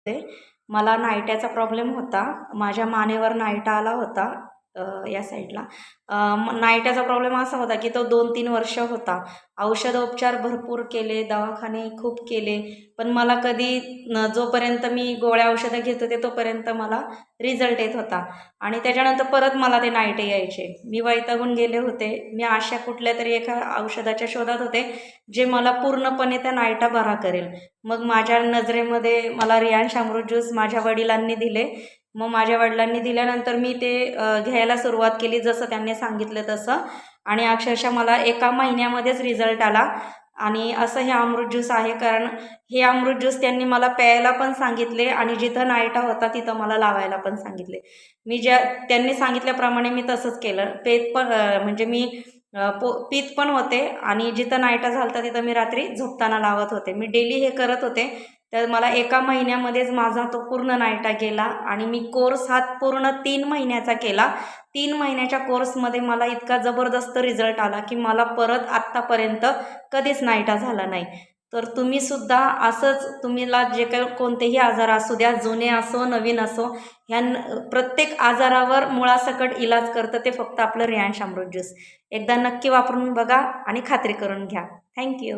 ते मला नायट्याचा प्रॉब्लेम होता. माझ्या मानेवर नायटा आला होता या साईडला. नायट्याचा प्रॉब्लेम असा होता की तो 2-3 वर्ष होता. औषधोपचार भरपूर केले, दवाखाने खूप केले, पण मला कधी जोपर्यंत मी गोळ्या औषधं घेत होते तोपर्यंत मला रिझल्ट येत होता आणि त्याच्यानंतर परत मला ते नायटे यायचे. मी वैतागून गेले होते. मी अशा कुठल्यातरी एका औषधाच्या शोधात होते, जे मला पूर्णपणे त्या नायटा बरा करेल. मग माझ्या नजरेमध्ये मला रियांश अमृत ज्यूस माझ्या वडिलांनी दिले. मग माझ्या वडिलांनी दिल्यानंतर मी ते घ्यायला सुरुवात केली जसं त्यांनी सांगितलं तसं आणि अक्षरशः मला 1 महिन्यामध्येच रिझल्ट आला. आणि असं हे अमृत ज्यूस आहे, कारण हे अमृत ज्यूस त्यांनी मला प्यायला पण सांगितले आणि जिथं नायटा होता तिथं मला लावायला पण सांगितले. त्यांनी सांगितल्याप्रमाणे मी तसंच केलं. म्हणजे मी पीत पण होते आणि जिथं नायटा झाला होता तिथं मी रात्री झोपताना लावत होते. मी डेली हे करत होते. तर मला 1 महिन्यामध्येच माझा तो पूर्ण नायटा गेला आणि मी कोर्स हा पूर्ण 3 महिन्याचा केला. 3 महिन्याच्या कोर्समध्ये मला इतका जबरदस्त रिझल्ट आला की मला परत आत्तापर्यंत कधीच नायटा झाला नाही. तर तुम्हीसुद्धा असंच तुम्हाला जे काही कोणतेही आजार असू द्या, जुने असो नवीन असो, प्रत्येक आजारावर मुळासकट इलाज करतं ते फक्त आपलं रियांश अमृत ज्यूस. एकदा नक्की वापरून बघा आणि खात्री करून घ्या. थँक्यू.